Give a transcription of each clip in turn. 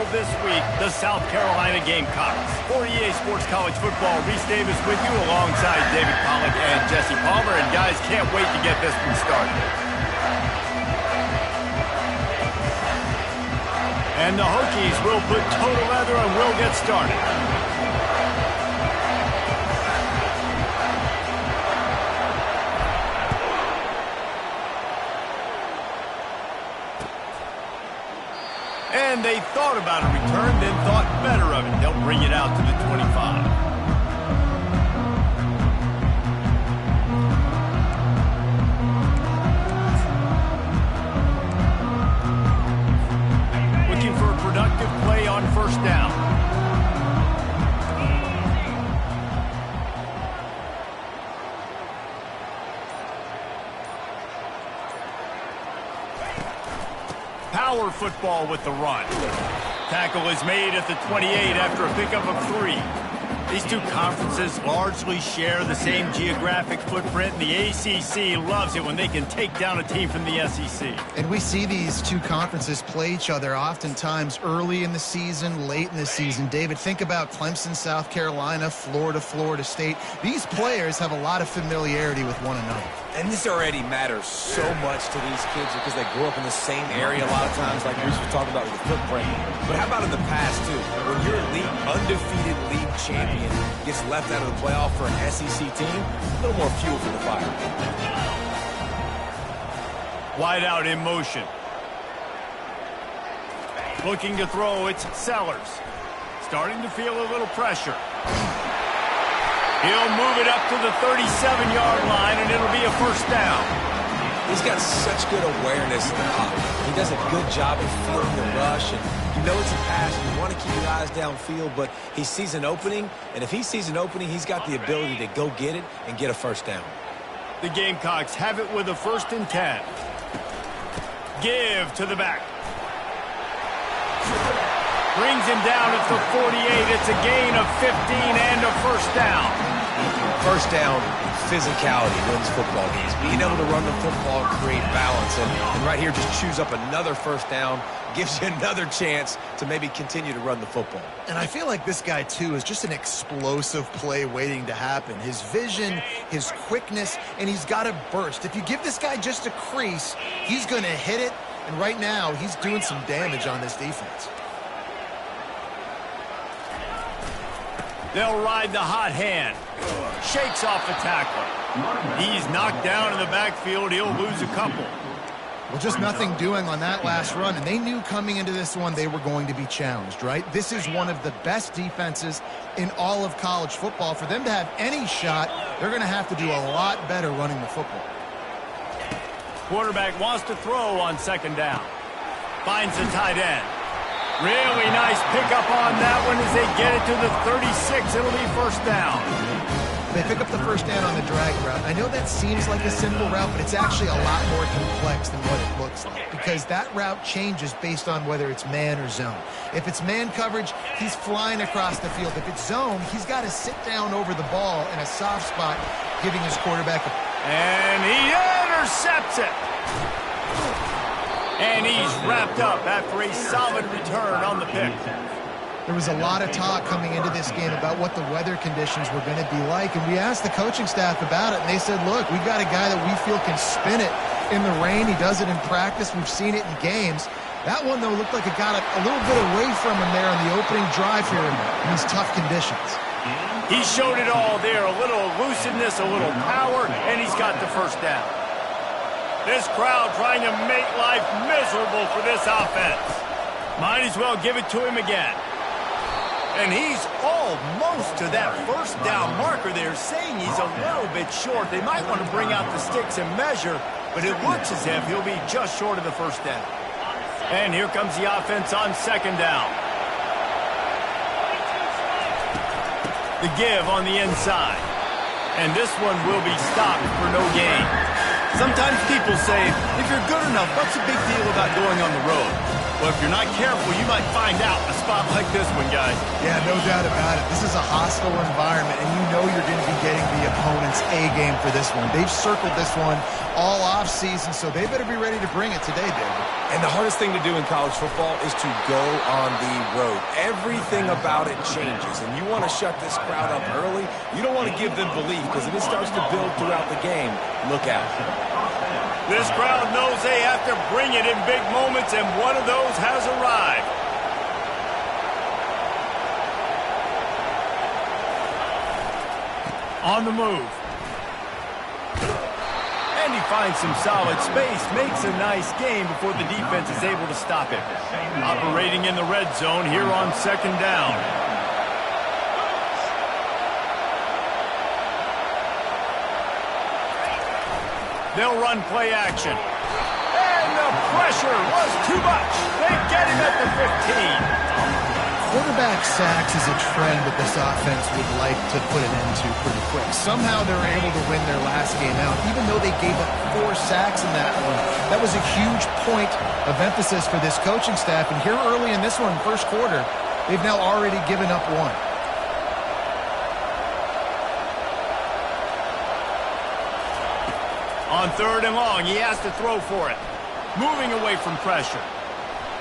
of this week, the South Carolina Gamecocks. For EA Sports College Football, Reese Davis with you alongside David Pollack and Jesse Palmer. And guys, can't wait to get this one started. And the Hokies will put total leather and will get started. And they thought about a return, then thought better of it. They'll bring it out to the 25. Looking for a productive play on first down. Power football with the run. Tackle is made at the 28 after a pickup of 3. These two conferences largely share the same geographic footprint, and the ACC loves it when they can take down a team from the SEC. And we see these two conferences play each other oftentimes early in the season, late in the season. David, think about Clemson, South Carolina, Florida, Florida State. These players have a lot of familiarity with one another. And this already matters so much to these kids because they grew up in the same area a lot of times, like Reese was talking about with the footprint. But how about in the past, too? When your undefeated league champion gets left out of the playoff for an SEC team, a little more fuel for the fire. Wide out in motion. Looking to throw, it's Sellers. Starting to feel a little pressure. He'll move it up to the 37-yard line, and it'll be a first down. He's got such good awareness. He does a good job of feeling the rush, and you know it's a pass, and you want to keep your eyes downfield, but he sees an opening, and if he sees an opening, he's got the ability to go get it and get a first down. The Gamecocks have it with a 1st and 10. Give to the back. Brings him down at the 48. It's a gain of 15 and a first down. First down, physicality wins football games. Being able to run the football and create balance. And right here, just choose up another first down. Gives you another chance to maybe continue to run the football. And I feel like this guy, too, is just an explosive play waiting to happen. His vision, his quickness, and he's got a burst. If you give this guy just a crease, he's going to hit it. And right now, he's doing some damage on this defense. They'll ride the hot hand. Shakes off the tackle. He's knocked down in the backfield. He'll lose a couple. Well, just nothing doing on that last run, and they knew coming into this one they were going to be challenged, right? This is one of the best defenses in all of college football. For them to have any shot, they're going to have to do a lot better running the football. Quarterback wants to throw on 2nd down. Finds the tight end. Really nice pickup on that one as they get it to the 36. It'll be first down. They pick up the first down on the drag route. I know that seems like a simple route, but it's actually a lot more complex than what it looks like because that route changes based on whether it's man or zone. If it's man coverage, he's flying across the field. If it's zone, he's got to sit down over the ball in a soft spot, giving his quarterback a... And he intercepts it. And he's wrapped up after a solid return on the pick. There was a lot of talk coming into this game about what the weather conditions were going to be like, and we asked the coaching staff about it, and they said, look, we got a guy that we feel can spin it in the rain. He does it in practice. We've seen it in games. That one, though, looked like it got a little bit away from him there on the opening drive here in these tough conditions. He showed it all there, a little elusiveness, a little power, and he's got the first down. This crowd trying to make life miserable for this offense. Might as well give it to him again. And he's almost to that first down marker there, saying he's a little bit short. They might want to bring out the sticks and measure, but it looks as if he'll be just short of the first down. And here comes the offense on 2nd down. The give on the inside. And this one will be stopped for no gain. Sometimes people say, if you're good enough, what's the big deal about going on the road? Well, if you're not careful, you might find out a spot like this one, guys. Yeah, no doubt about it. This is a hostile environment, and you know you're going to be getting the opponent's A game for this one. They've circled this one all offseason, so they better be ready to bring it today, David. And the hardest thing to do in college football is to go on the road. Everything about it changes, and you want to shut this crowd up early. You don't want to give them belief, because if it starts to build throughout the game, look out. This crowd knows they have to bring it in big moments, and one of those has arrived. On the move. And he finds some solid space, makes a nice game before the defense is able to stop him. Operating in the red zone here on second down. They'll run play action. And the pressure was too much. They get him at the 15. Quarterback sacks is a trend that this offense would like to put an end to pretty quick. Somehow they're able to win their last game out, even though they gave up 4 sacks in that one. That was a huge point of emphasis for this coaching staff. And here early in this one, first quarter, they've now already given up 1. On third and long, he has to throw for it. Moving away from pressure.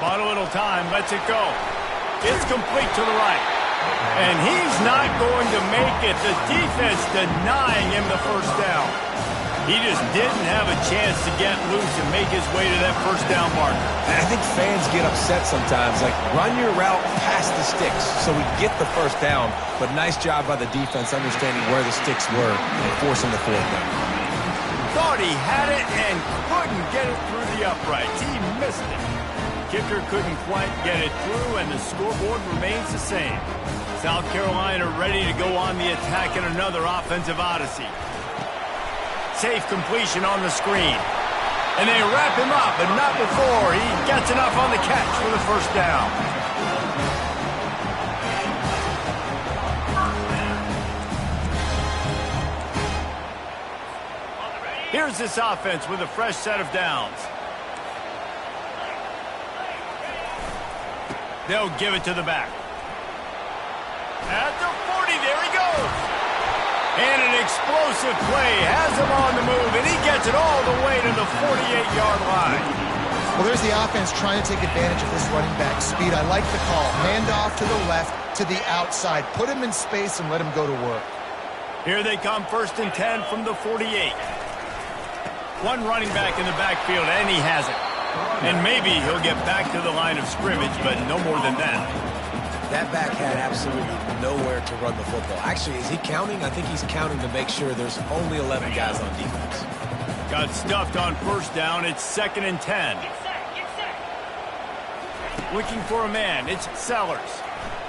Bought a little time, lets it go. It's complete to the right. And he's not going to make it. The defense denying him the first down. He just didn't have a chance to get loose and make his way to that first down marker. And I think fans get upset sometimes. Like, run your route past the sticks so we get the first down. But nice job by the defense understanding where the sticks were and forcing the fourth down. Thought he had it and couldn't get it through the uprights. He missed it. Kicker couldn't quite get it through, and the scoreboard remains the same. South Carolina ready to go on the attack in another offensive odyssey. Safe completion on the screen. And they wrap him up, but not before he gets enough on the catch for the first down. Here's this offense with a fresh set of downs. They'll give it to the back. At the 40, there he goes. And an explosive play has him on the move, and he gets it all the way to the 48-yard line. Well, there's the offense trying to take advantage of this running back speed. I like the call. Hand off to the left, to the outside. Put him in space and let him go to work. Here they come, 1st and 10 from the 48. One running back in the backfield, and he has it. And maybe he'll get back to the line of scrimmage, but no more than that. That back had absolutely nowhere to run the football. Actually, is he counting? I think he's counting to make sure there's only 11 guys on defense. Got stuffed on first down. It's 2nd and 10. Looking for a man. It's Sellers.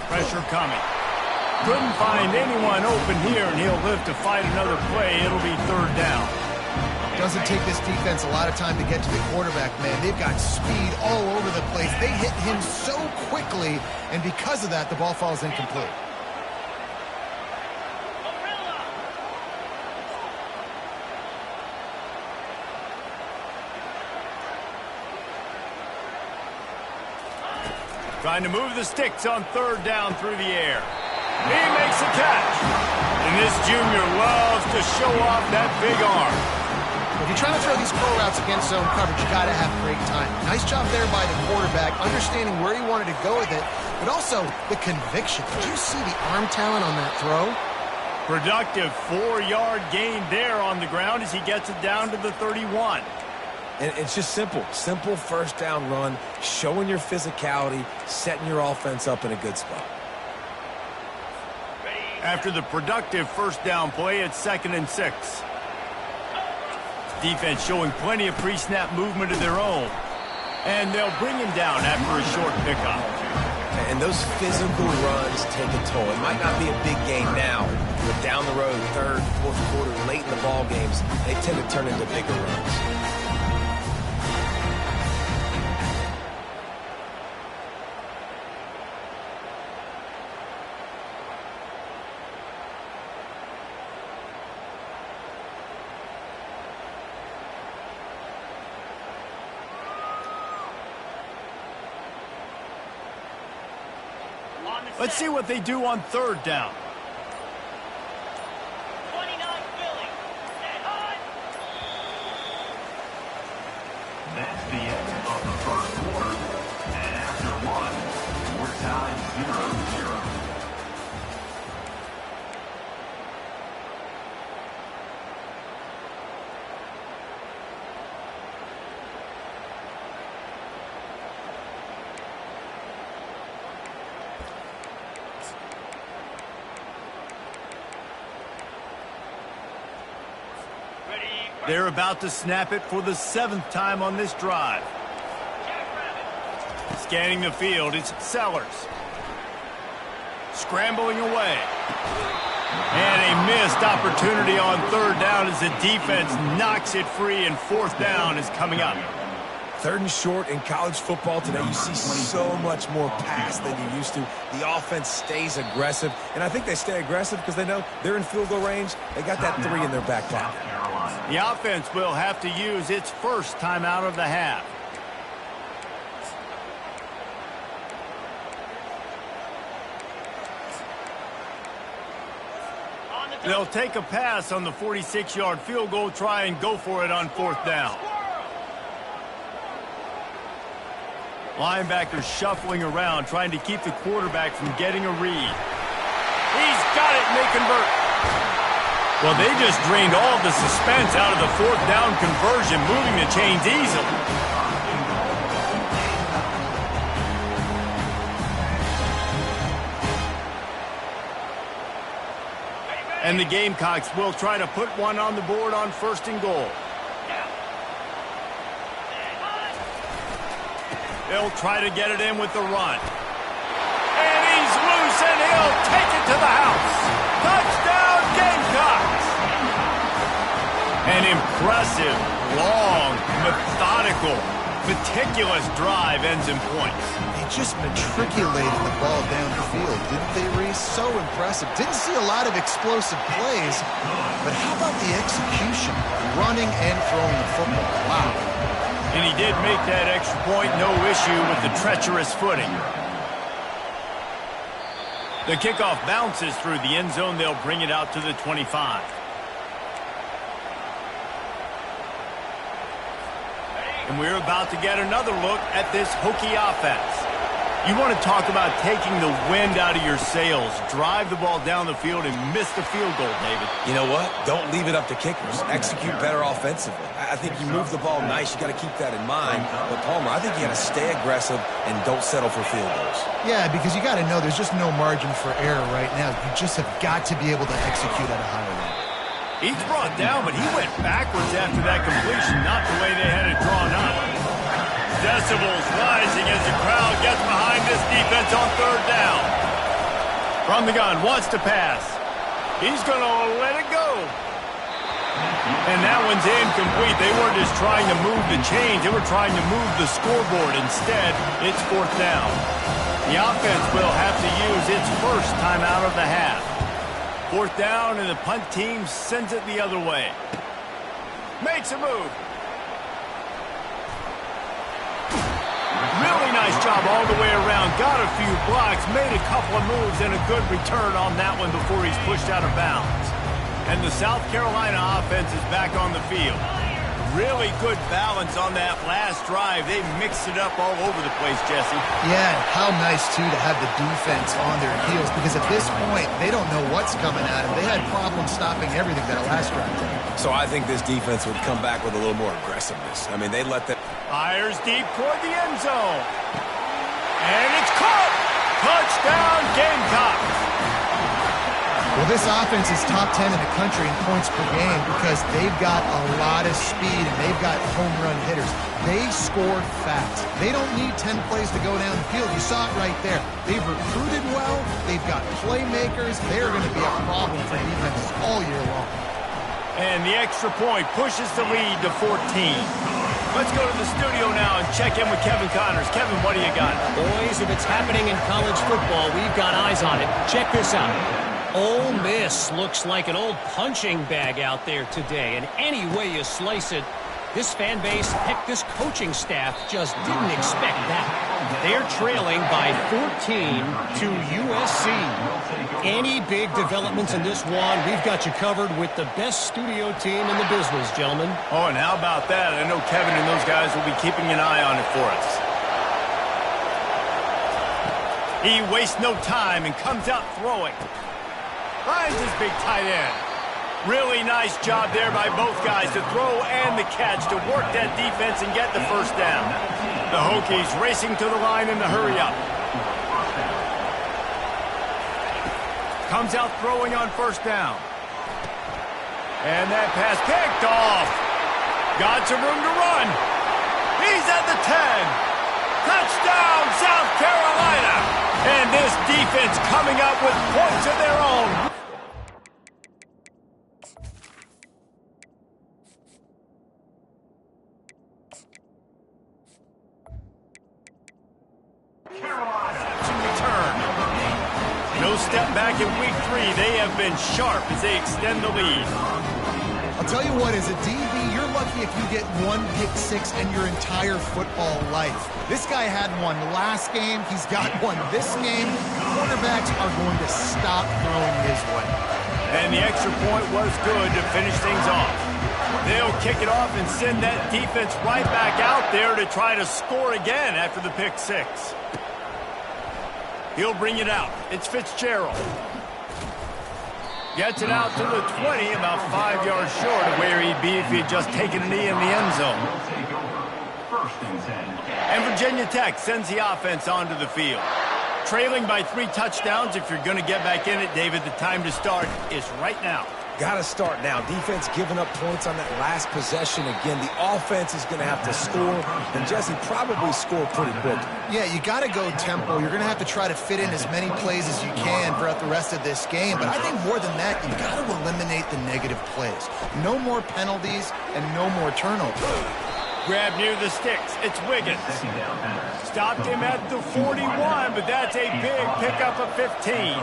Pressure coming. Couldn't find anyone open here, and he'll live to fight another play. It'll be 3rd down. Doesn't take this defense a lot of time to get to the quarterback, man. They've got speed all over the place. They hit him so quickly, and because of that, the ball falls incomplete. Trying to move the sticks on 3rd down through the air. He makes a catch. And this junior loves to show off that big arm. If you're trying to throw these pro routes against zone coverage, you got to have great time. Nice job there by the quarterback, understanding where he wanted to go with it, but also the conviction. Did you see the arm talent on that throw? Productive 4-yard gain there on the ground as he gets it down to the 31. And it's just simple. Simple first down run, showing your physicality, setting your offense up in a good spot. After the productive first down play, it's 2nd and 6. Defense showing plenty of pre-snap movement of their own. And they'll bring him down after a short pickup. And those physical runs take a toll. It might not be a big game now, but down the road, 3rd, 4th quarter, late in the ball games, they tend to turn into bigger runs. Let's see what they do on third down. 29 Philly. Set high. That's the end of the first quarter. And after one, we're tied 0-0. They're about to snap it for the 7th time on this drive. Scanning the field, it's Sellers. Scrambling away. And a missed opportunity on third down as the defense knocks it free, and fourth down is coming up. Third and short in college football today, you see so much more pass than you used to. The offense stays aggressive, and I think they stay aggressive because they know they're in field goal range. They got that 3 in their back pocket. The offense will have to use its first timeout of the half. They'll take a pass on the 46-yard field goal, try and go for it on fourth down. Linebackers shuffling around, trying to keep the quarterback from getting a read. He's got it, and they convert. Well, they just drained all the suspense out of the fourth down conversion, moving the chains easily. And the Gamecocks will try to put one on the board on first and goal. They'll try to get it in with the run. And he's loose, and he'll take it to the house. Touchdown, Gamecocks! An impressive, long, methodical, meticulous drive ends in points. They just matriculated the ball down the field, didn't they, Reese? So impressive. Didn't see a lot of explosive plays, but how about the execution? Running and throwing the football. Wow. And he did make that extra point, no issue with the treacherous footing. The kickoff bounces through the end zone. They'll bring it out to the 25. And we're about to get another look at this Hokie offense. You want to talk about taking the wind out of your sails. Drive the ball down the field and miss the field goal, David. You know what? Don't leave it up to kickers. Execute better offensively. I think you move the ball nice. You got to keep that in mind. But, Palmer, I think you got to stay aggressive and don't settle for field goals. Yeah, because you got to know there's just no margin for error right now. You just have got to be able to execute at a higher level. He's brought down, but he went backwards after that completion, not the way they had it drawn up. Decibels rising as the crowd gets behind this defense on third down. From the gun, wants to pass. He's going to let it go. And that one's incomplete. They weren't just trying to move the chains. They were trying to move the scoreboard. Instead, it's fourth down. The offense will have to use its first timeout of the half. Fourth down, and the punt team sends it the other way. Makes a move. Really nice job all the way around. Got a few blocks, made a couple of moves, and a good return on that one before he's pushed out of bounds. And the South Carolina offense is back on the field. Really good balance on that last drive. They mixed it up all over the place, Jesse. Yeah, how nice, too, to have the defense on their heels, because at this point, they don't know what's coming at them. They had problems stopping everything that last drive. So I think this defense would come back with a little more aggressiveness. I mean, they let them... Fires deep toward the end zone. And it's caught! Touchdown, Gamecocks! Well, this offense is top 10 in the country in points per game because they've got a lot of speed and they've got home run hitters. They score fast. They don't need 10 plays to go down the field. You saw it right there. They've recruited well. They've got playmakers. They're going to be a problem for defenses all year long. And the extra point pushes the lead to 14. Let's go to the studio now and check in with Kevin Connors. Kevin, what do you got? Boys, if it's happening in college football, we've got eyes on it. Check this out. Ole Miss looks like an old punching bag out there today, and any way you slice it, This fan base, heck, this coaching staff just didn't expect that. They're trailing by 14 to USC. Any big developments in this one, we've got you covered with the best studio team in the business, gentlemen. Oh, and how about that? I know Kevin and those guys will be keeping an eye on it for us. He wastes no time and comes out throwing. Finds his big tight end. Really nice job there by both guys to throw and the catch to work that defense and get the first down. The Hokies racing to the line in the hurry-up. Comes out throwing on first down. And that pass picked off. Got some room to run. He's at the 10. Touchdown, South Carolina. And this defense coming up with points of their own. Step back in week 3. They have been sharp as they extend the lead. I'll tell you what, as a DB, you're lucky if you get one pick six in your entire football life. This guy had one last game. He's got one this game. Quarterbacks are going to stop throwing his way. And the extra point was good to finish things off. They'll kick it off and send that defense right back out there to try to score again after the pick six. He'll bring it out. It's Fitzgerald. Gets it out to the 20, about 5 yards short of where he'd be if he'd just taken a knee in the end zone. And Virginia Tech sends the offense onto the field. Trailing by 3 touchdowns. If you're going to get back in it, David, the time to start is right now. Got to start now. Defense giving up points on that last possession. Again, the offense is going to have to score, and Jesse probably score pretty quick. Yeah, you got to go tempo. You're going to have to try to fit in as many plays as you can throughout the rest of this game. But I think more than that, you've got to eliminate the negative plays. No more penalties and no more turnovers. Grab near the sticks. It's Wiggins. Stopped him at the 41, but that's a big pickup of 15.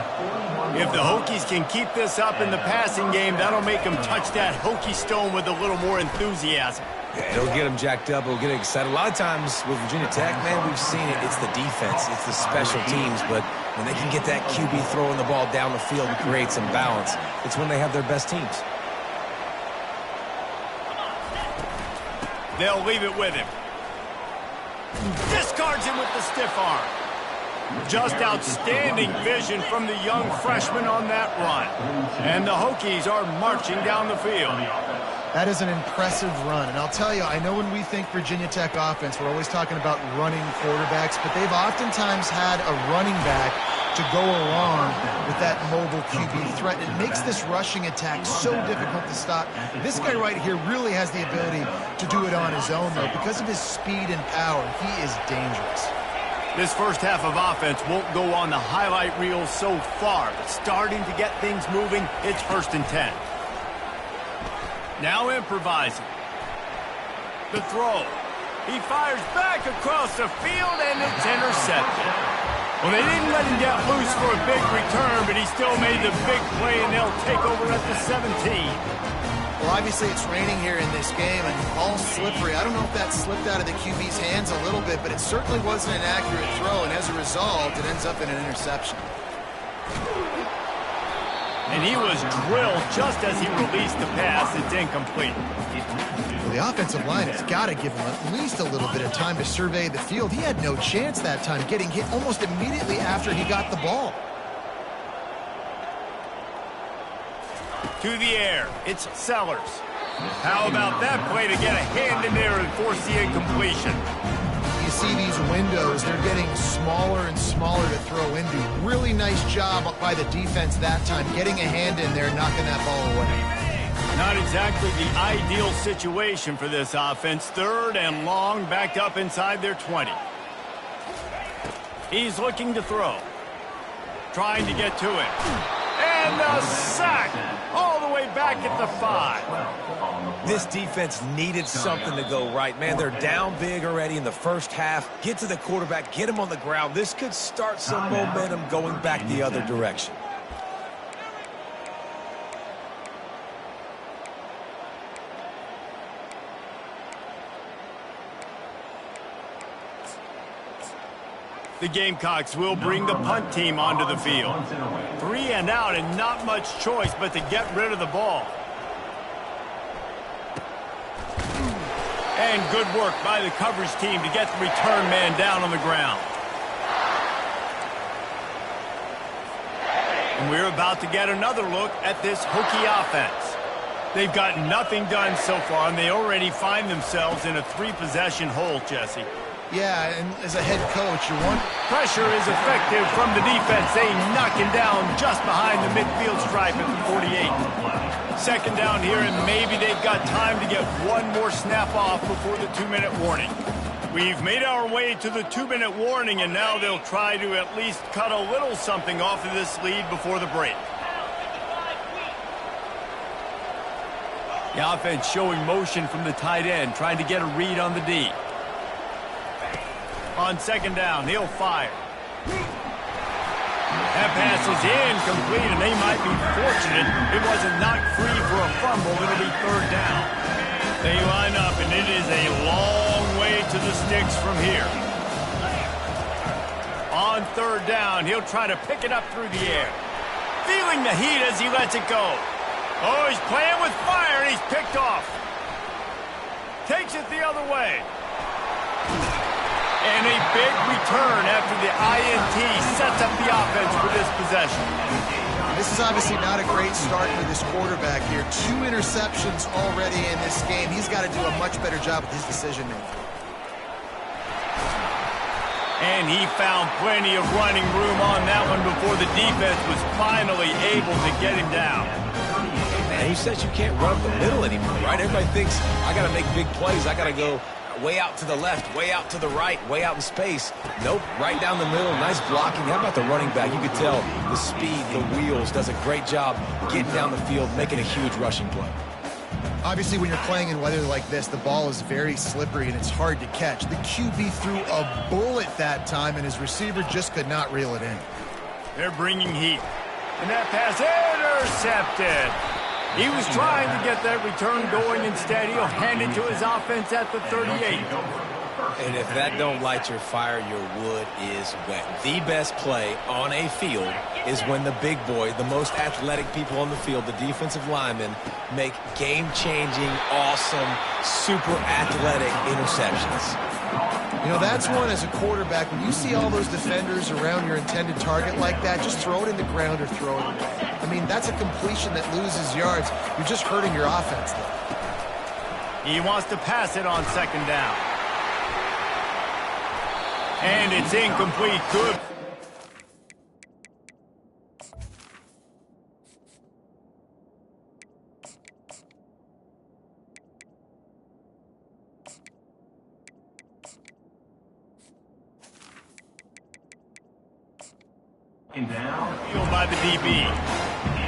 If the Hokies can keep this up in the passing game, that'll make them touch that Hokie stone with a little more enthusiasm. Yeah, it'll get them jacked up. It'll get them excited. A lot of times with Virginia Tech, man, we've seen it. It's the defense. It's the special teams. But when they can get that QB throwing the ball down the field and create some balance, it's when they have their best teams. They'll leave it with him. Discards him with the stiff arm. Just outstanding vision from the young freshman on that run. And the Hokies are marching down the field. That is an impressive run. And I'll tell you, I know when we think Virginia Tech offense, we're always talking about running quarterbacks, but they've oftentimes had a running back to go along with that mobile QB threat. It makes this rushing attack so difficult to stop. This guy right here really has the ability to do it on his own, though. Because of his speed and power, he is dangerous. This first half of offense won't go on the highlight reel so far, but starting to get things moving, it's 1st and 10. Now improvising. The throw. He fires back across the field, and it's intercepted. Well, they didn't let him get loose for a big return, but he still made the big play, and they'll take over at the 17. Well, obviously it's raining here in this game, and all slippery. I don't know if that slipped out of the QB's hands a little bit, but it certainly wasn't an accurate throw, and as a result, it ends up in an interception. And he was drilled just as he released the pass. It's incomplete. Well, the offensive line has got to give him at least a little bit of time to survey the field. He had no chance that time, getting hit almost immediately after he got the ball. To the air, it's Sellers. How about that play to get a hand in there and force the incompletion? You see these windows, they're getting smaller and smaller to throw into. Really nice job by the defense that time, getting a hand in there, knocking that ball away. Not exactly the ideal situation for this offense. 3rd and long, backed up inside their 20. He's looking to throw. Trying to get to it. And a sack all the way back at the 5. This defense needed something to go right. Man, they're down big already in the first half. Get to the quarterback, get him on the ground. This could start some momentum going back the other direction. The Gamecocks will bring the punt team onto the field. 3 and out and not much choice but to get rid of the ball. And good work by the coverage team to get the return man down on the ground. And we're about to get another look at this Hokie offense. They've got nothing done so far, and they already find themselves in a 3-possession hole, Jesse. Yeah, and as a head coach, you want... Pressure is effective from the defense. They knock him down just behind the midfield stripe at the 48. Second down here, and maybe they've got time to get one more snap off before the 2-minute warning. We've made our way to the 2-minute warning, and now they'll try to at least cut a little something off of this lead before the break. The offense showing motion from the tight end, trying to get a read on the D. On second down, he'll fire. That pass is incomplete, and they might be fortunate it wasn't knocked free for a fumble. It'll be third down. They line up, and it is a long way to the sticks from here. On third down, he'll try to pick it up through the air. Feeling the heat as he lets it go. Oh, he's playing with fire, and he's picked off. Takes it the other way. And a big return after the INT sets up the offense for this possession. This is obviously not a great start for this quarterback here. 2 interceptions already in this game. He's got to do a much better job with his decision-making. And he found plenty of running room on that one before the defense was finally able to get him down. Man, who says you can't run up the middle anymore, right? Everybody thinks, I got to make big plays. I got to go way out to the left, way out to the right, way out in space. Nope, right down the middle, nice blocking. How about the running back? You could tell the speed, the wheels, does a great job getting down the field, making a huge rushing play. Obviously, when you're playing in weather like this, the ball is very slippery and it's hard to catch. The QB threw a bullet that time, and his receiver just could not reel it in. They're bringing heat. And that pass intercepted. He was trying to get that return going. Instead, he'll hand it to his offense at the 38. And if that don't light your fire, your wood is wet. The best play on a field is when the big boy, the most athletic people on the field, the defensive linemen, make game-changing, awesome, super athletic interceptions. You know, that's one as a quarterback. When you see all those defenders around your intended target like that, just throw it in the ground or throw it away. I mean, that's a completion that loses yards. You're just hurting your offense there. He wants to pass it on second down. And it's incomplete. Good. Field by the DB.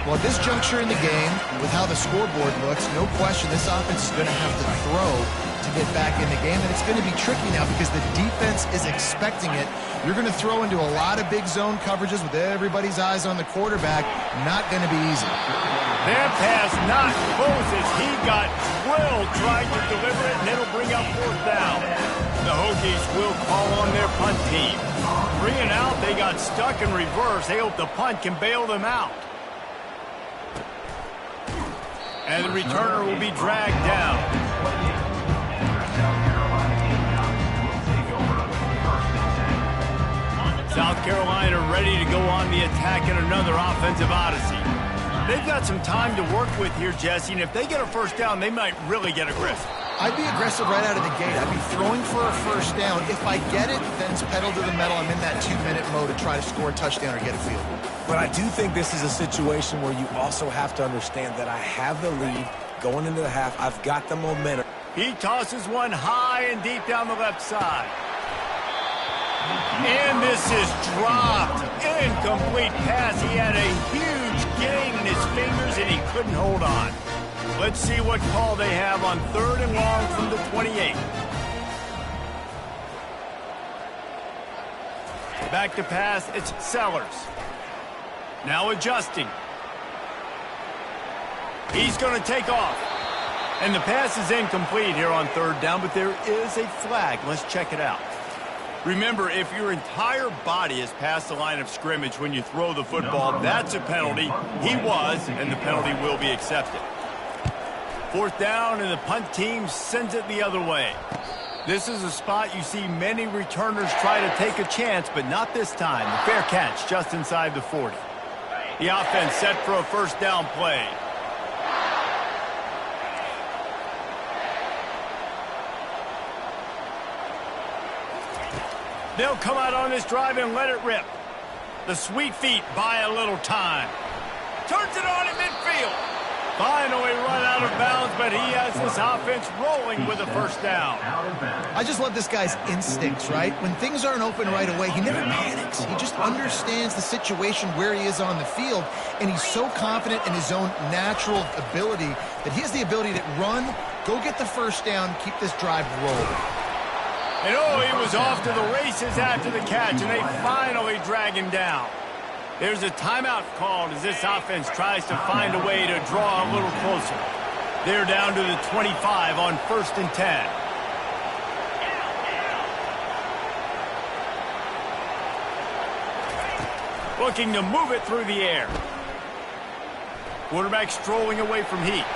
Well, at this juncture in the game, with how the scoreboard looks, no question this offense is going to have to throw to get back in the game, and it's going to be tricky now because the defense is expecting it. You're going to throw into a lot of big zone coverages with everybody's eyes on the quarterback. Not going to be easy. That pass not close as he got drilled trying to deliver it, and it'll bring up fourth down. The Hokies will call on their punt team. 3 and out, they got stuck in reverse. They hope the punt can bail them out. And the returner will be dragged down. South Carolina ready to go on the attack in another offensive odyssey. They've got some time to work with here, Jesse, and if they get a first down, they might really get aggressive. I'd be aggressive right out of the gate. I'd be throwing for a first down. If I get it, then it's pedal to the metal. I'm in that 2-minute mode to try to score a touchdown or get a field goal. But I do think this is a situation where you also have to understand that I have the lead going into the half. I've got the momentum. He tosses one high and deep down the left side. And this is dropped. Incomplete pass. He had a huge gain in his fingers, and he couldn't hold on. Let's see what call they have on 3rd and long from the 28. Back to pass, it's Sellers. Now adjusting. He's going to take off. And the pass is incomplete here on 3rd down, but there is a flag. Let's check it out. Remember, if your entire body is past the line of scrimmage when you throw the football, that's a penalty. He was, and the penalty will be accepted. 4th down, and the punt team sends it the other way. This is a spot you see many returners try to take a chance, but not this time. The fair catch just inside the 40. The offense set for a 1st down play. They'll come out on this drive and let it rip. The sweet feet buy a little time. Turns it on in midfield. Finally run out of bounds, but he has this offense rolling with a 1st down. I just love this guy's instincts, right? When things aren't open right away, he never panics. He just understands the situation where he is on the field, and he's so confident in his own natural ability that he has the ability to run, go get the 1st down, keep this drive rolling. And he was off to the races after the catch, and they finally drag him down. There's a timeout called as this offense tries to find a way to draw a little closer. They're down to the 25 on 1st and 10. Looking to move it through the air. Quarterback strolling away from Heat.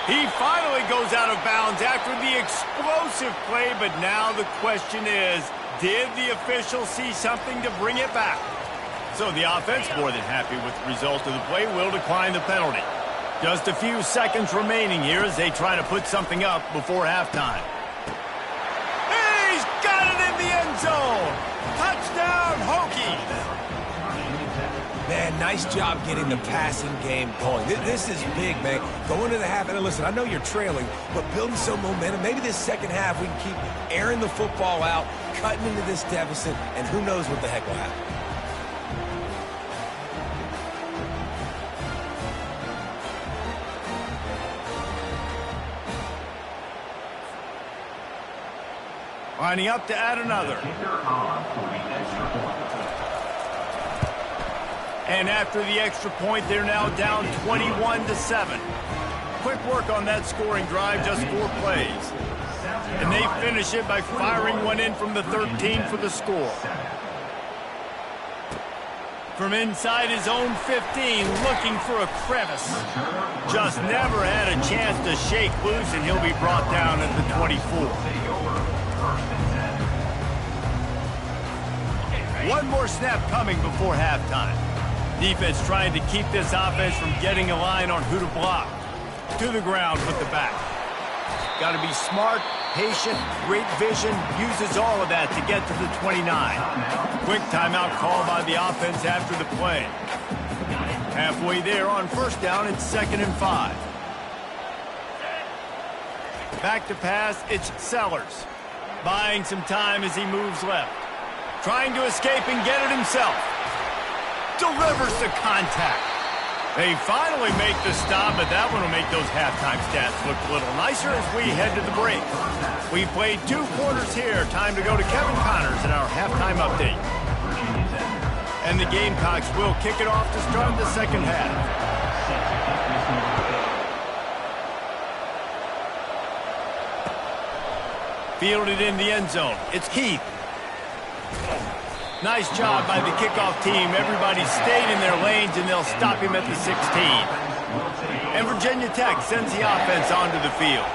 He finally goes out of bounds after the explosive play, but now the question is, did the official see something to bring it back? So the offense, more than happy with the result of the play, will decline the penalty. Just a few seconds remaining here as they try to put something up before halftime. He's got it in the end zone! Touchdown, Hokies! Man, nice job getting the passing game going. This is big, man. Going to the half, and listen, I know you're trailing, but building some momentum. Maybe this second half we can keep airing the football out, cutting into this deficit, and who knows what the heck will happen. Lining up to add another. And after the extra point, they're now down 21-7. Quick work on that scoring drive, just 4 plays. And they finish it by firing one in from the 13 for the score. From inside his own 15, looking for a crevice. Just never had a chance to shake loose, and he'll be brought down at the 24. One more snap coming before halftime. Defense trying to keep this offense from getting a line on who to block. To the ground with the back. Got to be smart, patient, great vision, uses all of that to get to the 29. Quick timeout call by the offense after the play. Halfway there on 1st down, it's 2nd and 5. Back to pass, it's Sellers. Buying some time as he moves left. Trying to escape and get it himself. Delivers the contact. They finally make the stop, but that one will make those halftime stats look a little nicer as we head to the break. We played 2 quarters here. Time to go to Kevin Connors in our halftime update. And the Gamecocks will kick it off to start the second half. Fielded in the end zone. It's Keith. Nice job by the kickoff team. Everybody stayed in their lanes, and they'll stop him at the 16. And Virginia Tech sends the offense onto the field.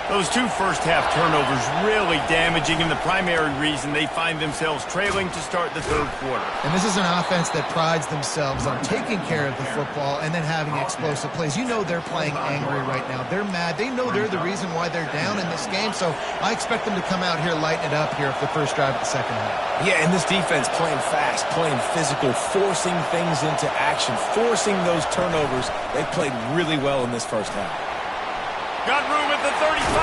Those 2 first-half turnovers really damaging, and the primary reason they find themselves trailing to start the 3rd quarter. And this is an offense that prides themselves on taking care of the football and then having explosive plays. You know they're playing angry right now. They're mad. They know they're the reason why they're down in this game, so I expect them to come out here, lighten it up here for the first drive of the second half. Yeah, and this defense playing fast, playing physical, forcing things into action, forcing those turnovers. They played really well in this first half. Got room at the 35.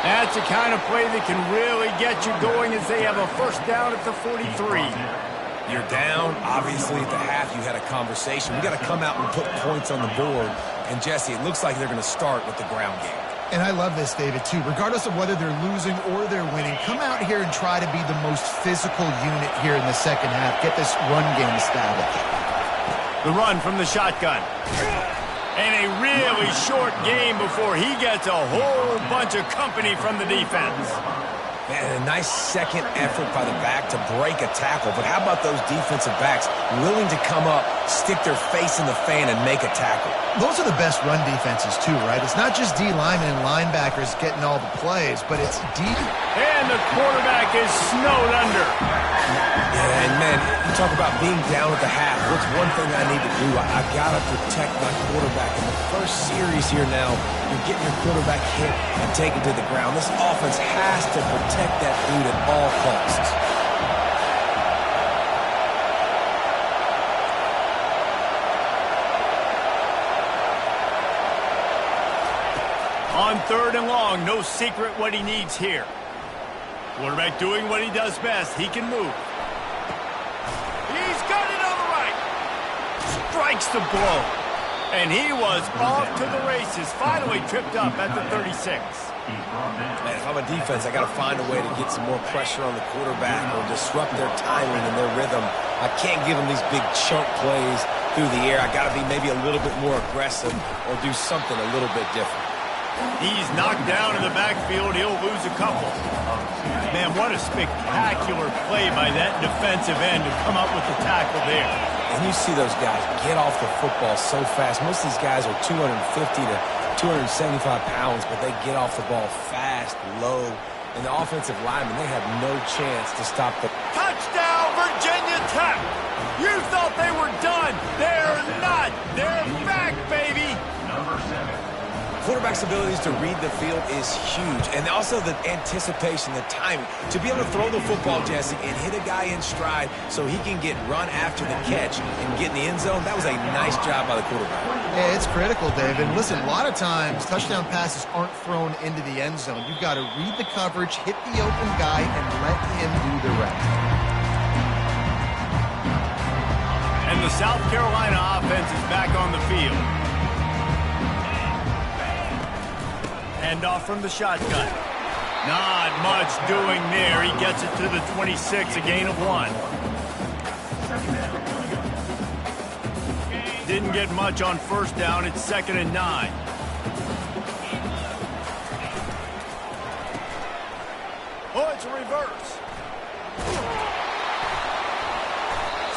That's the kind of play that can really get you going as they have a 1st down at the 43. You're down. Obviously, at the half, you had a conversation. We got to come out and put points on the board. And, Jesse, it looks like they're going to start with the ground game. And I love this, David, too. Regardless of whether they're losing or they're winning, come out here and try to be the most physical unit here in the second half. Get this run game established. The run from the shotgun. And a really short game before he gets a whole bunch of company from the defense. Man, a nice second effort by the back to break a tackle. But how about those defensive backs willing to come up, stick their face in the fan, and make a tackle? Those are the best run defenses, too, right? It's not just D linemen and linebackers getting all the plays, but it's D. And the quarterback is snowed under. Yeah, and man, you talk about being down at the half. What's one thing I need to do? I got to protect my quarterback. In the first series here now, you're getting your quarterback hit and taken to the ground. This offense has to protect that dude at all costs. On 3rd and long, no secret what he needs here. Quarterback doing what he does best. He can move. He's got it on the right. Strikes the blow. And he was off to the races. Finally tripped up at the 36. Man, if I'm a defense, I got to find a way to get some more pressure on the quarterback or disrupt their timing and their rhythm. I can't give them these big chunk plays through the air. I got to be maybe a little bit more aggressive or do something a little bit different. He's knocked down in the backfield. He'll lose a couple. Man, what a spectacular play by that defensive end to come up with the tackle there. And you see those guys get off the football so fast. Most of these guys are 250 to 275 pounds, but they get off the ball fast, low. And the offensive linemen, they have no chance to stop the... Touchdown, Virginia Tech! You thought they were done. They're not. They're back, baby. Number 7. Quarterback's abilities to read the field is huge. And also the anticipation, the timing. To be able to throw the football, Jesse, and hit a guy in stride so he can get run after the catch and get in the end zone, that was a nice job by the quarterback. Yeah, it's critical, David. Listen, a lot of times touchdown passes aren't thrown into the end zone. You've got to read the coverage, hit the open guy, and let him do the rest. And the South Carolina offense is back on the field. Handoff from the shotgun. Not much doing there. He gets it to the 26, a gain of 1. Didn't get much on 1st down. It's 2nd and 9. Oh, it's a reverse.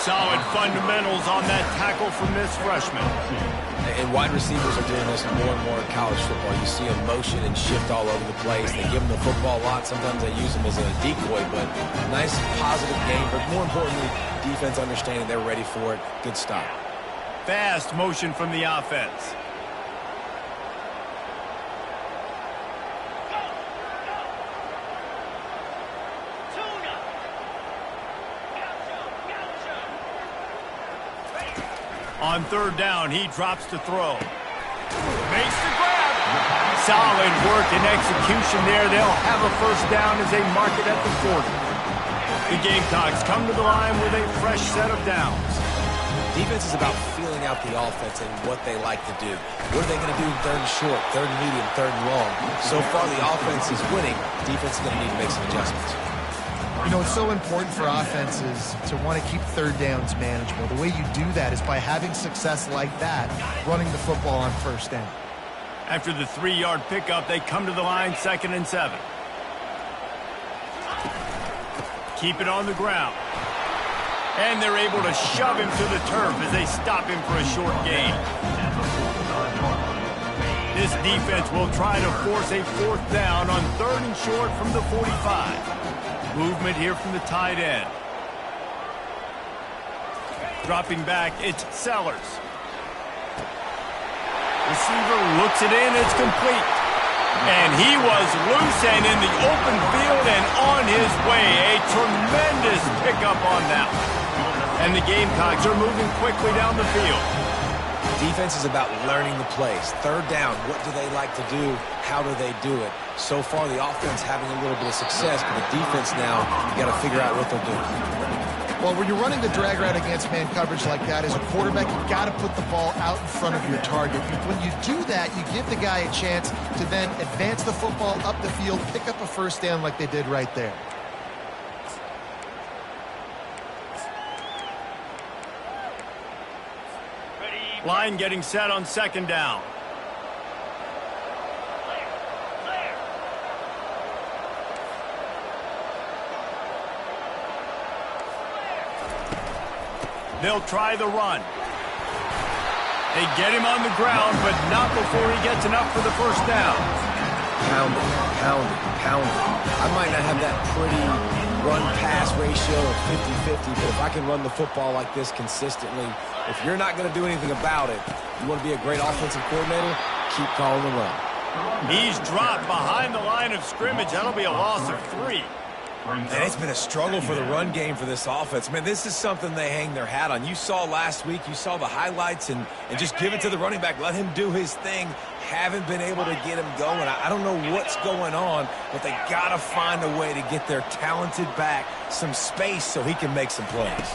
Solid fundamentals on that tackle from this freshman. And wide receivers are doing this more and more in college football. You see them motion and shift all over the place. They give them the football a lot. Sometimes they use them as a decoy, but nice, positive game. But more importantly, defense understanding they're ready for it. Good stop. Fast motion from the offense. On 3rd down, he drops to throw. Makes the grab. Solid work and execution there. They'll have a 1st down as they mark it at the 40. The Gamecocks come to the line with a fresh set of downs. Defense is about feeling out the offense and what they like to do. What are they going to do in 3rd and short, 3rd and medium, 3rd and long? So far, the offense is winning. Defense is going to need to make some adjustments. You know, it's so important for offenses to want to keep 3rd downs manageable. The way you do that is by having success like that, running the football on 1st down. After the 3-yard pickup, they come to the line 2nd and 7. Keep it on the ground. And they're able to shove him to the turf as they stop him for a short gain. This defense will try to force a 4th down on 3rd and short from the 45. Movement here from the tight end. Dropping back, it's Sellers. Receiver looks it in, it's complete. And he was loose and in the open field and on his way. A tremendous pickup on that one. And the Gamecocks are moving quickly down the field. Defense is about learning the plays. 3rd down, what do they like to do? How do they do it? So far, the offense having a little bit of success, but the defense now, you got to figure out what they're doing. Well, when you're running the drag route against man coverage like that, as a quarterback, you've got to put the ball out in front of your target. When you do that, you give the guy a chance to then advance the football up the field, pick up a 1st down like they did right there. Line getting set on 2nd down. They'll try the run. They get him on the ground, but not before he gets enough for the first down. Pounding, pounding, pounding. I might not have that pretty run-pass ratio of 50-50, but if I can run the football like this consistently, if you're not going to do anything about it, you want to be a great offensive coordinator, keep calling the run. He's dropped behind the line of scrimmage. That'll be a loss of 3. And it's been a struggle for the run game for this offense. Man, this is something they hang their hat on. You saw last week, you saw the highlights, and just give it to the running back. Let him do his thing. Haven't been able to get him going. I don't know what's going on, but they got to find a way to get their talented back some space so he can make some plays.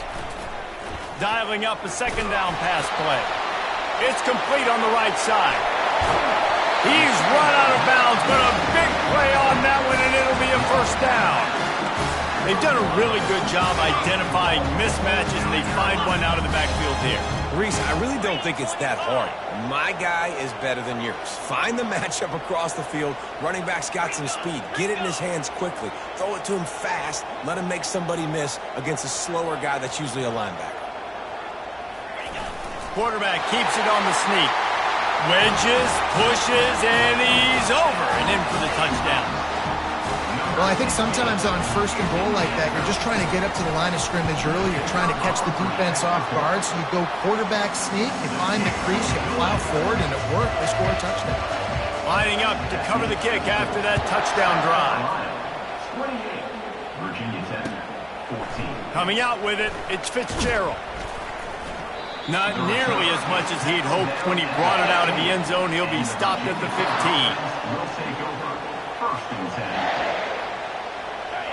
Dialing up a second down pass play. It's complete on the right side. He's run out of bounds, but a big play on that one, and it'll be a first down. They've done a really good job identifying mismatches, and they find one out of the backfield here. Reese, I really don't think it's that hard. My guy is better than yours. Find the matchup across the field. Running back's got some speed. Get it in his hands quickly. Throw it to him fast. Let him make somebody miss against a slower guy that's usually a linebacker. Quarterback keeps it on the sneak. Wedges, pushes, and he's over and in for the touchdown. Well, I think sometimes on first and goal like that, you're just trying to get up to the line of scrimmage early. You're trying to catch the defense off guard. So you go quarterback sneak, you find the crease, you plow forward, and it worked. They score a touchdown. Lining up to cover the kick after that touchdown drive. 28, Virginia Tech, 14. Coming out with it, it's Fitzgerald. Not nearly as much as he'd hoped when he brought it out of the end zone. He'll be stopped at the 15. Will take over first and 10.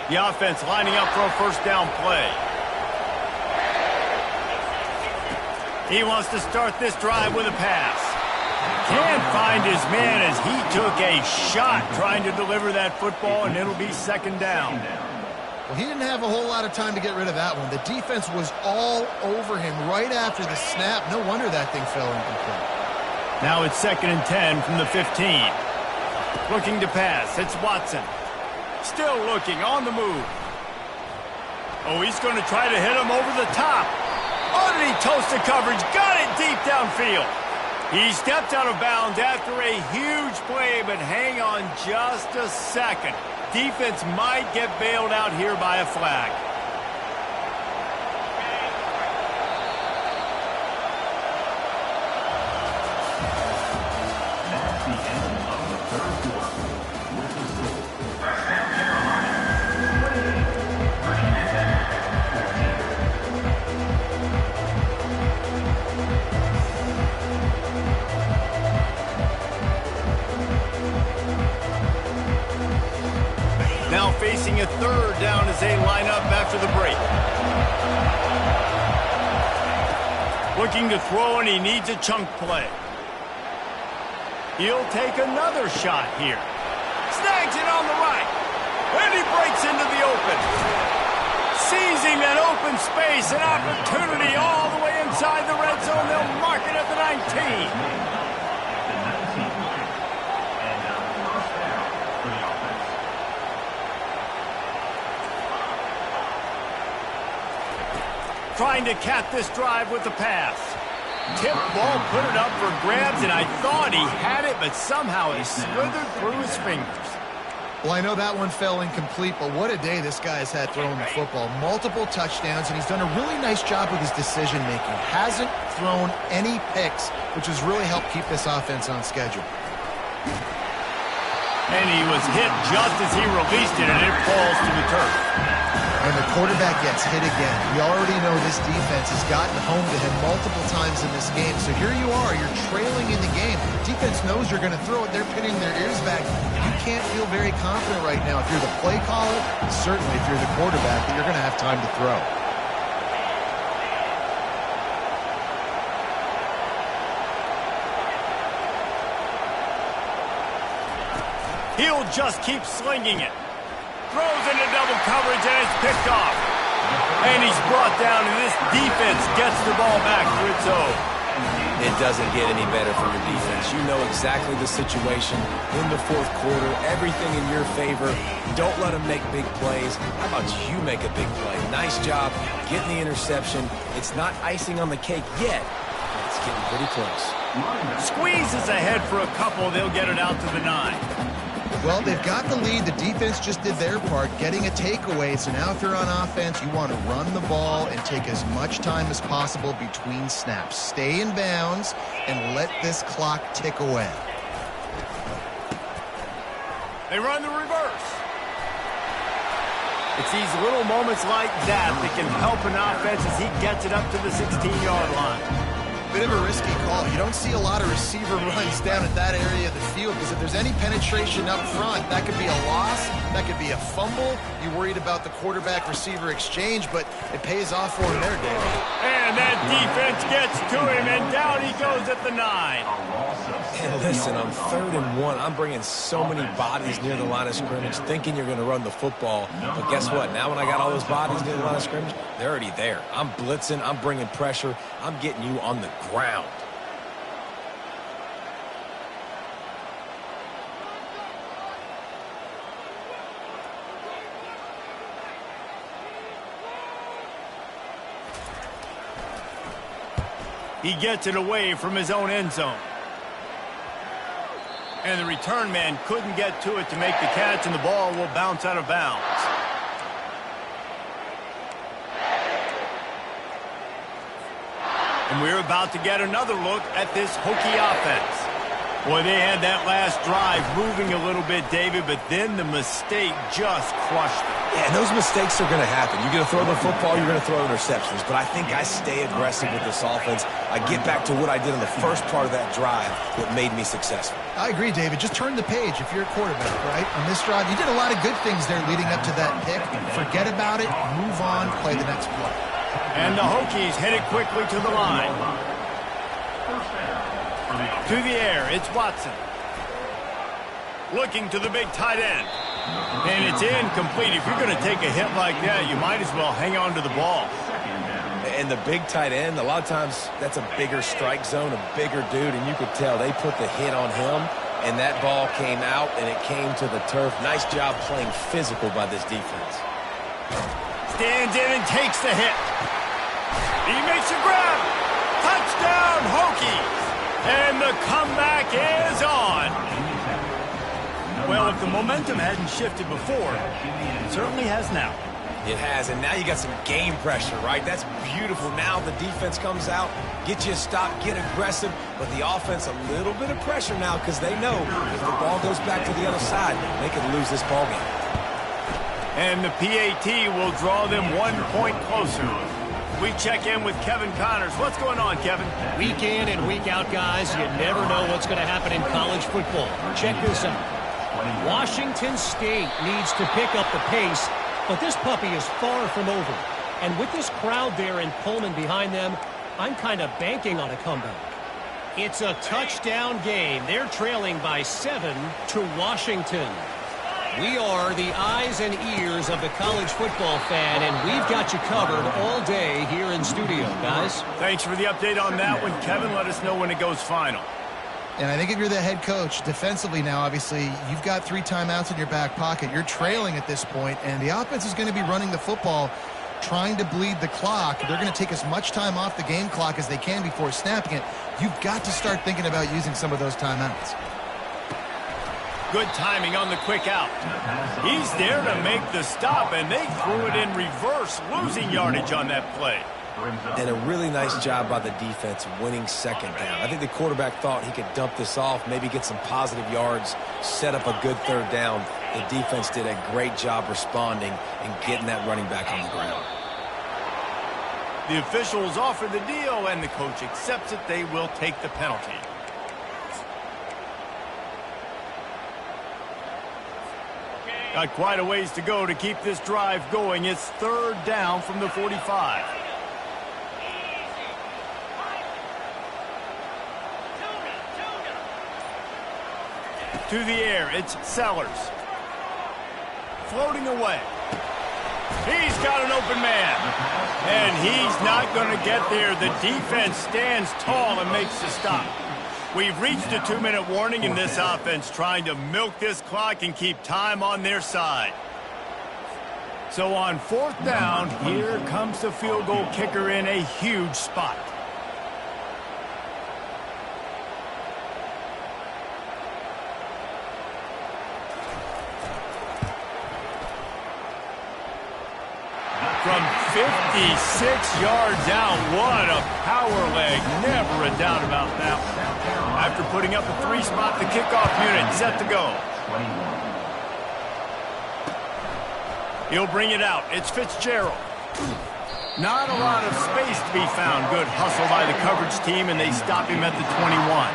The offense lining up for a first down play. He wants to start this drive with a pass. Can't find his man as he took a shot trying to deliver that football, and it'll be second down. Well, he didn't have a whole lot of time to get rid of that one. The defense was all over him right after the snap. No wonder that thing fell incomplete. Now it's second and 10 from the 15. Looking to pass. It's Watson. Still looking, on the move. Oh, he's going to try to hit him over the top. Underneath toasted coverage. Got it deep downfield. He stepped out of bounds after a huge play, but hang on just a second. Defense might get bailed out here by a flag. That's the end of the third quarter. With the score, South Carolina 28, Virginia Tech 14. Now facing a third down as they line up after the break. Looking to throw, and he needs a chunk play. He'll take another shot here. Snags it on the right. And he breaks into the open. Seizing that open space, an opportunity all the way inside the red zone. They'll mark it at the 19. Trying to cap this drive with the pass. Tip ball, put it up for grabs, and I thought he had it, but somehow it slithered through his fingers. Well, I know that one fell incomplete, but what a day this guy's had throwing the football. Multiple touchdowns, and he's done a really nice job with his decision-making. Hasn't thrown any picks, which has really helped keep this offense on schedule. And he was hit just as he released it, and it falls to the turf. And the quarterback gets hit again. We already know this defense has gotten home to him multiple times in this game. So here you are, you're trailing in the game. Defense knows you're going to throw it. They're pinning their ears back. You can't feel very confident right now if you're the play caller, certainly if you're the quarterback, that you're going to have time to throw. He'll just keep slinging it. Throws into double coverage, and it's picked off. And he's brought down, and this defense gets the ball back to its own. It doesn't get any better for your defense. You know exactly the situation in the fourth quarter, everything in your favor. Don't let them make big plays. How about you make a big play? Nice job getting the interception. It's not icing on the cake yet, but it's getting pretty close. Squeezes ahead for a couple. They'll get it out to the 9. Well, they've got the lead. The defense just did their part, getting a takeaway. So now if they're on offense, you want to run the ball and take as much time as possible between snaps. Stay in bounds and let this clock tick away. They run the reverse. It's these little moments like that that can help an offense as he gets it up to the 16-yard line. Bit of a risky call. You don't see a lot of receiver runs down at that area of the field because if there's any penetration up front, that could be a loss, that could be a fumble. You're worried about the quarterback-receiver exchange, but it pays off for him there, David. And that defense gets to him, and down he goes at the 9. And listen, on 3rd and 1, I'm bringing so many bodies near the line of scrimmage thinking you're going to run the football. But guess what? Now when I got all those bodies near the line of scrimmage, they're already there. I'm blitzing. I'm bringing pressure. I'm getting you on the ground. He gets it away from his own end zone. And the return man couldn't get to it to make the catch, and the ball will bounce out of bounds. And we're about to get another look at this Hokie offense. Boy, they had that last drive moving a little bit, David, but then the mistake just crushed them. Yeah, and those mistakes are going to happen. You're going to throw the football, you're going to throw interceptions. But I think I stay aggressive with this offense. I get back to what I did in the first part of that drive that made me successful. I agree, David. Just turn the page if you're a quarterback, right? On this drive, you did a lot of good things there leading up to that pick. Forget about it, move on, play the next play. And the Hokies head it quickly to the line. To the air, it's Watson. Looking to the big tight end. And it's incomplete. If you're going to take a hit like that, you might as well hang on to the ball. And the big tight end, a lot of times that's a bigger strike zone, a bigger dude, and you could tell they put the hit on him, and that ball came out, and it came to the turf. Nice job playing physical by this defense. Stands in and takes the hit. He makes a grab. Touchdown, Hokies. And the comeback is on. Well, if the momentum hadn't shifted before, it certainly has now. It has, and now you got some game pressure, right? That's beautiful. Now the defense comes out, get you a stop, get aggressive, but the offense a little bit of pressure now because they know if the ball goes back to the other side, they could lose this ball game. And the PAT will draw them 1 point closer. We check in with Kevin Connors. What's going on, Kevin? Week in and week out, guys, you never know what's going to happen in college football. Check this out. Washington State needs to pick up the pace, but this puppy is far from over. And with this crowd there in Pullman behind them, I'm kind of banking on a comeback. It's a touchdown game. They're trailing by 7 to Washington. We are the eyes and ears of the college football fan, and we've got you covered all day here in studio, guys. Thanks for the update on that one, Kevin. Let us know when it goes final. And I think if you're the head coach, defensively now, obviously, you've got 3 timeouts in your back pocket. You're trailing at this point, and the offense is going to be running the football, trying to bleed the clock. They're going to take as much time off the game clock as they can before snapping it. You've got to start thinking about using some of those timeouts. Good timing on the quick out. He's there to make the stop, and they threw it in reverse, losing yardage on that play. And a really nice job by the defense winning second down. I think the quarterback thought he could dump this off, maybe get some positive yards, set up a good 3rd down. The defense did a great job responding and getting that running back on the ground. The officials offer the deal, and the coach accepts it. They will take the penalty. Got quite a ways to go to keep this drive going. It's 3rd down from the 45. To the air, it's Sellers. Floating away. He's got an open man. And he's not going to get there. The defense stands tall and makes the stop. We've reached a 2-minute warning in this offense, trying to milk this clock and keep time on their side. So on 4th down, here comes the field goal kicker in a huge spot. From 56 yards out, what a power leg. Never a doubt about that. After putting up a 3-spot, the kickoff unit set to go. He'll bring it out. It's Fitzgerald. Not a lot of space to be found. Good hustle by the coverage team, and they stop him at the 21.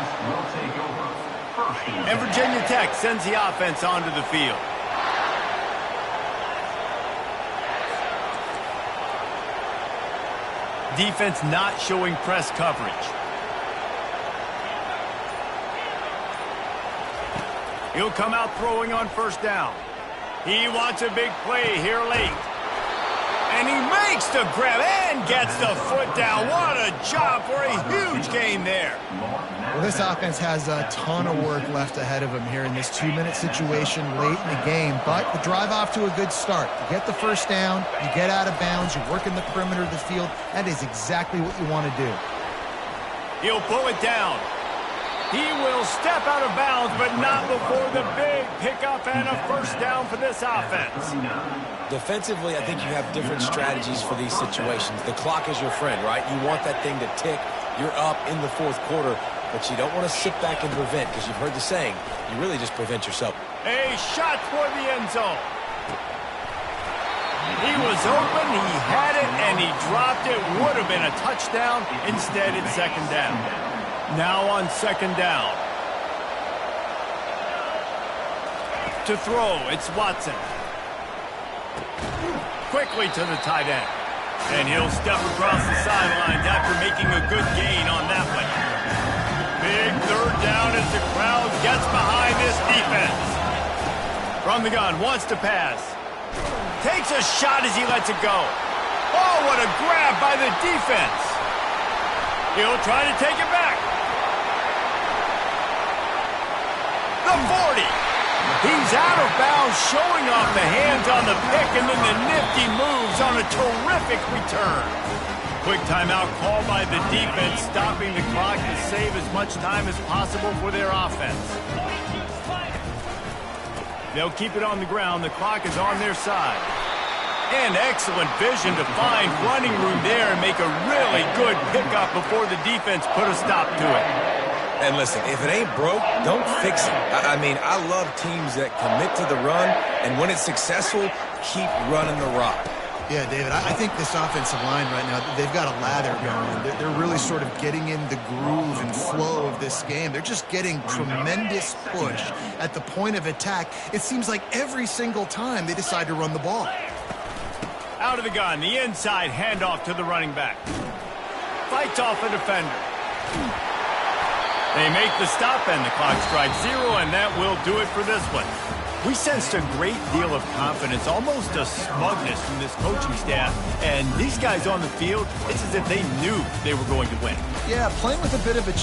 And Virginia Tech sends the offense onto the field. Defense not showing press coverage. He'll come out throwing on 1st down. He wants a big play here late. And he makes the grab and gets the foot down. What a job for a huge gain there. Well, this offense has a ton of work left ahead of them here in this 2-minute situation late in the game. But the drive off to a good start. You get the 1st down, you get out of bounds, you work in the perimeter of the field. That is exactly what you want to do. He'll pull it down. He will step out of bounds, but not before the big pickup and a 1st down for this offense. Defensively, I think you have different strategies for these situations. The clock is your friend, right? You want that thing to tick. You're up in the 4th quarter, but you don't want to sit back and prevent, because you've heard the saying, you really just prevent yourself. A shot for the end zone. He was open, he had it, and he dropped it. Would have been a touchdown. Instead, it's 2nd down. Now on 2nd down. To throw, it's Watson. Quickly to the tight end. And he'll step across the sidelines after making a good gain on that one. Big 3rd down as the crowd gets behind this defense. From the gun, wants to pass. Takes a shot as he lets it go. Oh, what a grab by the defense. He'll try to take it back. The 40. He's out of bounds, showing off the hands on the pick, and then the nifty moves on a terrific return. Quick timeout call by the defense, stopping the clock to save as much time as possible for their offense. They'll keep it on the ground. The clock is on their side. And excellent vision to find running room there and make a really good pickup before the defense put a stop to it. And listen, if it ain't broke, don't fix it. I mean, I love teams that commit to the run, and when it's successful, keep running the rock. Yeah, David, I think this offensive line right now, they've got a lather going. They're really sort of getting in the groove and flow of this game. They're just getting tremendous push at the point of attack. It seems like every single time they decide to run the ball. Out of the gun, the inside handoff to the running back. Fights off a defender. They make the stop, and the clock strikes 0, and that will do it for this one. We sensed a great deal of confidence, almost a smugness from this coaching staff. And these guys on the field, it's as if they knew they were going to win. Yeah, playing with a bit of a